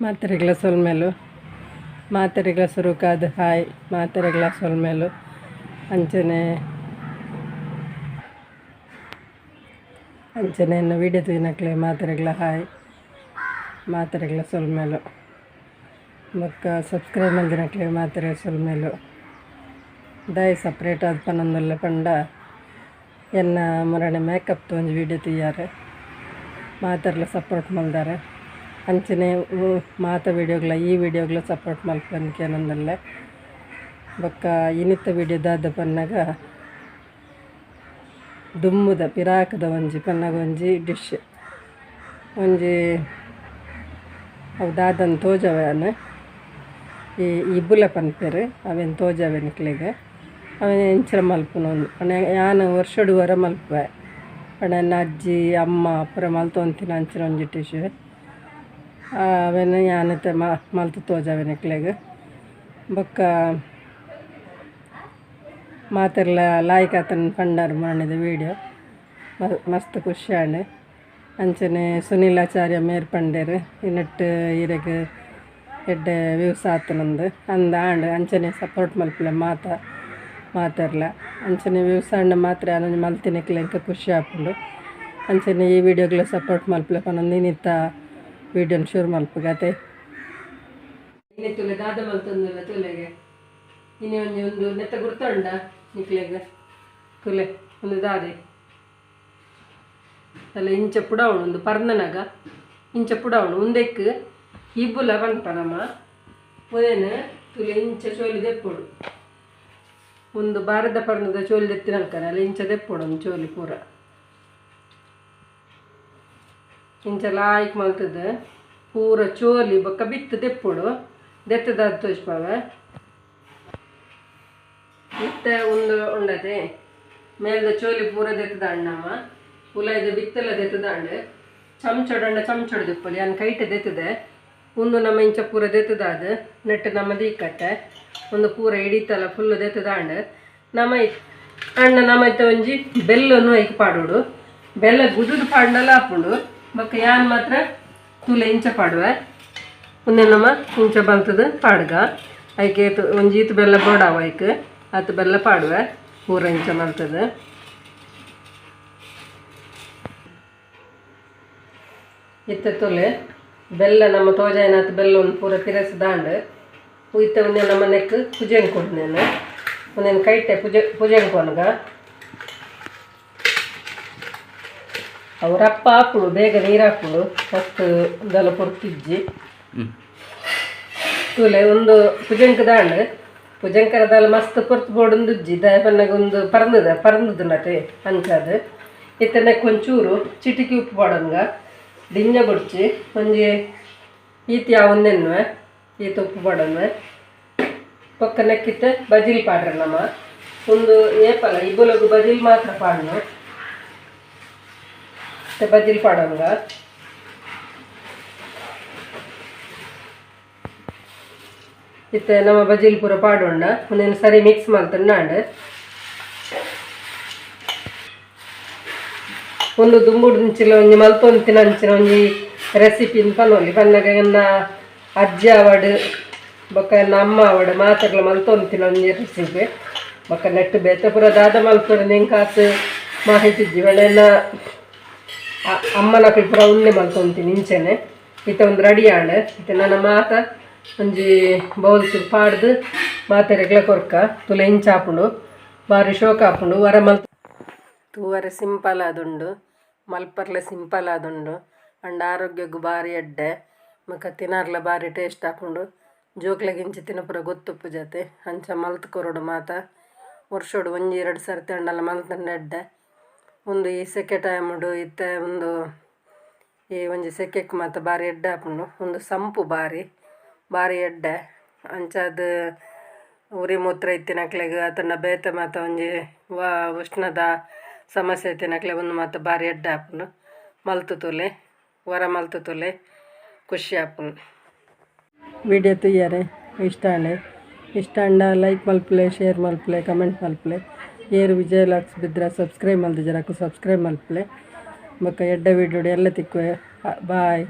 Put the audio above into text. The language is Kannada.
ಮಾತೆರೆ ಗ್ಲಾಸ್ ಹೊಲ್ಮೇಲು ಮಾತೆರೆ ಗ್ಲಾಸ್ ರುಕಾದ ಹಾಯ್ ಮಾತೆರೆ ಗ್ಲಾಸ್ ಹೊಲ್ಮೇಲು ಅಂಚನೆ ಇನ್ನು ವೀಡಿಯೋ ತಿನ್ನಕ್ಲೆ ಮಾತೆರೆಗ್ಲ ಹಾಯ್ ಮಾತೆರೆಗ್ಲ ಹೊಲ್ಮೇಲು ಬೊಕ್ಕ ಸಬ್ಸ್ಕ್ರೈಬ್ ಮಂದಿನಕ್ಲೆ ಮಾತೆರೆ ಹೊಲ್ಮೇಲು ದಾಯಿ ಸಪ್ರೇಟ್ ಆದ ಪನ್ನೊಂದಲ್ಲ ಪಂಡ ಎನ್ನ ಮುರಣೆ ಮೇಕಪ್ ಒಂಜಿ ವೀಡಿಯೋ తీయాರೆ ಮಾತೆರ್ಲ ಸಪೋರ್ಟ್ ಮಲ್ದಾರೆ ಅಂಚನೆ ಮಾತ ವೀಡಿಯೋಗ್ಲ ಈ ವಿಡಿಯೋಗ್ಲ ಸಪೋರ್ಟ್ ಮಲ್ಪನ್ಕೆ ನಂದಲ್ಲೇ ಬೊಕ್ಕ ಇನಿತ್ತ ವೀಡಿಯೋ ದಾದ ಪನ್ನಾಗ ದುಮ್ಮುದ ಪಿರಾಕದ ಒಂಜಿ ಪನ್ನಾಗ ಒಂಜಿ ಡಿಶ್ ಒಂಜಿ ಅವು ದಾದನ್ ತೋಜವನ ಈ ಇಬ್ಬುಲ ಪನ್ಪೆರು ಅವೇನು ತೋಜವೆ ನಿಕ್ಲೆಗೆ ಅವನ ಎಂಚರ ಮಲ್ಪುನೊಂದು ಪಣ ಯಾನು ವರ್ಷಡು ವರ ಮಲ್ಪೆ ಪಣ ನನ್ನ ಅಜ್ಜಿ ಅಮ್ಮ ಪುರ ಮಲ್ತೊಂತಿನ ಅಂಚಿನ ಒಂಜಿ ಡಿಶ್ ಅವೇನು ಯಾನತ್ತೆ ಮಲ್ತು ತೋಜವೆ ನಿಕ್ಲೆಗೆ ಬೊಕ್ಕ ಮಾತೆರ್ಲ ಲಾಯ್ಕ್ ಆತನ ಪಂಡಾರು ಮಾಡಿದ ವೀಡಿಯೋ ಮಸ್ತ್ ಖುಷಿ ಆಂಡೆ ಅಂಚನೆ ಸುನೀಲಾಚಾರ್ಯ ಮೇರ್ ಪಂಡೇರು ಇನ್ನಟ್ಟು ಇರೆಗ್ ಎಡ್ಡೆ ವ್ಯೂಸ್ ಆತನಂದು ಅಂದ ಆಂಡ್ ಅಂಚನೆ ಸಪೋರ್ಟ್ ಮಲ್ಪಲೆ ಮಾತೆರ್ಲ ಅಂಚನೆ ವ್ಯೂಸ್ ಆಂಡ ಮಾತ್ರ ಯಾನೊಂದು ಮಲ್ತಿನಿಕ್ಲೆ ಎಂಕ ಖುಷಿ ಆಪುಂಡು ಅಂಚನೆ ಈ ವಿಡಿಯೋಗ್ಲ ಸಪೋರ್ಟ್ ಮಲ್ಪಲೆ ಪನ್ನೊಂದು ಇನ್ನಿತ್ತ ವೀಡಿಯೋನ ಶುರು ಮಲ್ಪಗತೆ ತುಲೆ ದಾದ ಮಲ್ತೊಂದಿಲ್ಲ ತುಲೆಗೆ ಇನ್ನೇ ಒಂದು ನೆತ್ತ ಗುರ್ತುಂಡ ನಿಕ್ಲೆಗೆ ತುಲೆ ಒಂದು ದಾದೆ ಅಲ್ಲ ಇಂಚ ಪುಡವಣು ಒಂದು ಪರ್ನನಾಗ ಇಂಚ ಪುಡವಣು ಒಂದೆಕ್ ಇಬ್ಬುಲ ಪನ್ಪನಮ್ಮ ಒದೇನು ತುಲೆ ಇಂಚ ಚೋಲಿ ದೆಪ್ಪೊಡು ಒಂದು ಬಾರದ ಪರ್ನದ ಚೋಲಿ ದೆತ್ತಿನಲ್ಕನ ಅಲ್ಲ ಇಂಚ ದೆಪ್ಪೊಡು ಒಂದು ಚೋಲಿ ಪೂರ ಇಂಚ ಲಾಯ್ಕ್ ಮಲ್ತದ ಪೂರ ಚೋಲಿ ಬೊಕ್ಕ ಬಿತ್ತು ದೆಪ್ಪೊಡು ದೆತ್ತದಾದ ತೋಜ್ಪಾವೆ ಬಿತ್ತೆ ಒಂದು ಉಂಡದೆ ಮೇಲ್ದ ಚೋಲಿ ಪೂರ ದೆತ್ತದಾಂಡಮ್ಮ ಉಲಾಯ್ದ ಬಿತ್ತೆಲ್ಲ ದೆತ್ತದಾಂಡು ಚಮಚೊಡು ದಿಪ್ಪಲಿ ಅನ್ ಕೈಟೆ ದೆತ್ತದೆ ಒಂದು ನಮ್ಮ ಇಂಚ ಪೂರ ದೆತ್ತದಾದ ನೆಟ್ಟು ನಮ್ಮ ದೀಕಟ್ಟೆ ಒಂದು ಪೂರ ಹಿಡಿತಲ್ಲ ಫುಲ್ಲು ದೆತ್ತದಾಂಡು ನಮ್ಮ ಅಣ್ಣ ನಮ್ಮೈತೆ ಒಂಜಿ ಬೆಲ್ಲನು ಐಕ್ ಪಾಡೋಡು ಬೆಲ್ಲ ಗುದುದು ಪಾಡ್ನಲ್ಲ ಹಾಪುಂಡು ಬೊಕ್ಕ ಯಾನ್ ಮಾತ್ರ ತುಲೆ ಇಂಚ ಪಾಡುವೆ ಒಂದೇ ನಮ್ಮ ಇಂಚ ಬಂತದ ಪಾಡ್ಗ ಐಕೆ ಒಂಜಿ ಈತು ಬೆಲ್ಲ ಬೋಡಾವ ಐಕ್ ಹತ್ತು ಬೆಲ್ಲ ಪಾಡುವೆ ಪೂರ ಇಂಚ ಮಲ್ತದ ಇತ್ತ ತುಲೆ ಬೆಲ್ಲ ನಮ್ಮ ತೋಜಾಯನಾಥ ಬೆಲ್ಲ ಒಂದು ಪೂರ ತಿರಸ್ದಾಂಡು ಇತ್ತ ಒಂದೇ ನಮ್ಮ ನೆಕ್ ಪೂಜೆಂಗೆ ಕೊಡ್ನೇನು ಒಂದೇನು ಕೈಟೆ ಪೂಜೆಂಗೆ ಕೊನಗ ಅವರಪ್ಪ ಹಾಪುಡು ಬೇಗ ನೀರು ಹಾಪುಡು ಮಸ್ತ್ ದಲ ಪೊರ್ತಿಜ್ಜಿ ತುಲೆ ಒಂದು ಪುಜಂಕ ದಾಂಡ್ ಪುಜಂಕರ ದಾಲ ಮಸ್ತ್ ಪೊರ್ತು ಬೋಡೊಂದು ಉಜ್ಜಿ ದಾಯಪನ್ನಾಗ ಒಂದು ಪರಂದದು ನತೆ ಅಂಚದು ಇತ್ತನಕ್ಕೆ ಒಂಚೂರು ಚಿಟಿಕಿ ಉಪ್ಪು ಪಾಡಂಗ ದಿಂಜ ಬುಡ್ಚಿ ಒಂಜಿ ಈತಿ ಯಾವನ್ನೆನ್ನುವೆ ಈತ ಉಪ್ಪು ಪಾಡನ್ವೆ ಪಕ್ಕ ನೆಕ್ಕಿತ್ತ ಬಜಿಲ್ ಪಾಡ್ರೆ ನಮ್ಮ ಒಂದು ಏಪಲ ಇಬ್ಬಲಗು ಬಜಿಲ್ ಮಾತ್ರ ಪಾಡ್ನು ಬಜಿಲ್ ಪಾಡಂಗ ಇತ್ತೆ ನಮ್ಮ ಬಜಿಲ್ ಪೂರ ಪಾಡೋಂಡ ಒಂದೇನು ಸರಿ ಮಿಕ್ಸ್ ಮಲ್ತಂಡು ಒಂದು ದುಂಬುಡ್ಂಚಿಲ ಒಂಜಿ ಮಲ್ತೊಂತಿನ ಅಂಚಿನ ಒಂಜಿ ರೆಸಿಪಿನ್ ಪನೊಲಿ ಪನ್ನಾಗ ಎನ್ನ ಅಜ್ಜ ಅವಡು ಬೊಕ್ಕ ಎನ್ನ ಅಮ್ಮ ಅವಡು ಮಾತೆರ್ಲ ಮಲ್ತೊಂತಿನ ಒಂಜಿ ರೆಸಿಪಿ ಬೊಕ್ಕ ನೆಟ್ಟು ಬೇತೆ ಪೂರ ದಾದ ಮಲ್ಪೊಡು ನಿಂಕಾತು ಮಾಹಿತಿಜ್ಜಿ ಒಳ್ಳೆಲ್ಲ ಅಮ್ಮನಕ್ಲು ಪೂರ ಉಣ್ಣೆ ಮಲ್ತೊಂತೀನಿ ಇಂಚೆನೆ ಇತ್ತ ಒಂದು ರೆಡಿ ಆಂಡ್ ಇತ್ತೆ ನನ್ನ ಮಾತ ಒಂಜಿ ಬೌಲ್ಸ್ ಪಾಡ್ದು ಮಾತೆರೆಗ್ಲ ಕೊರ್ಕ ತುಲೆ ಇಂಚ ಹಾಪುಂಡು ಬಾರಿ ಶೋಕ ಹಾಪುಂಡು ವರ ಮಲ್ತ ತೂವರೆ ಸಿಂಪಲ್ ಆದುಂಡು ಮಲ್ಪರ್ಲೆ ಸಿಂಪಲ್ ಆದುಂಡು ಅಂಡ್ ಆರೋಗ್ಯಗೂ ಬಾರಿ ಎಡ್ಡೆ ಮಕ್ಕ ತಿನ್ನರ್ಲ ಬಾರಿ ಟೇಸ್ಟ್ ಹಾಪುಂಡು ಜೋಕ್ಲೆಗಿಂಚಿ ತಿನ್ನಪುರ ಗೊತ್ತುಪ್ಪು ಜತೆ ಅಂಚ ಮಲ್ತು ಕೊರಡು ಮಾತ ವರ್ಷೋಡು ಒಂಜಿ ಎರಡು ಸರ್ತಿ ಅಂಡಲ್ಲ ಮಲ್ತಂಡು ಎಡ್ಡೆ ಒಂದು ಈ ಸೆಕೆ ಟೈಮುಡು ಇತ್ತೆ ಒಂದು ಈ ಒಂಜಿ ಸೆಕೆಗೆ ಮಾತ ಬಾರಿ ಎಡ್ಡೆ ಹಾಪುಂಡು ಒಂದು ಸಂಪು ಬಾರಿ ಎಡ್ಡೆ ಅಂಚದು ಉರಿ ಮೂತ್ರ ಇತ್ತಿನಕ್ಲೆಗ್ ಅದನ್ನು ಬೇತೆ ಮಾತ ಒಂಜಿ ಉಷ್ಣದ ಸಮಸ್ಯೆ ಇತ್ತಿನಕ್ಲೆ ಒಂದು ಮಾತ ಬಾರಿ ಎಡ್ಡೆ ಹಾಪುಂಡು ಮಲ್ತು ತುಲೆ ವರ ಮಲ್ತು ತುಲೆ ಖುಷಿ ಹಾಪುಂಡು ವಿಡಿಯೋ ತುಯ್ಯಾರೆ ಇಷ್ಟ ಅಂಡ ಲೈಕ್ ಮಲ್ಪಲೆ ಶೇರ್ ಮಲ್ಪಲೆ ಕಮೆಂಟ್ ಮಲ್ಪಲೆ ಏರು ವಿಜಯ ಲಾಕ್ಸ್ ಬಿದ್ದರೆ ಸಬ್ಸ್ಕ್ರೈಬ್ ಮಲ್ದಿಜರಕು ಸಬ್ಸ್ಕ್ರೈಬ್ ಮಲ್ಪಲೆ ಬೊಕ್ಕ ಎಡ್ಡೆ ವಿಡಿಯೋ ಎಲ್ಲ ತಿಕ್ಕುವೆ ಬಾಯ್.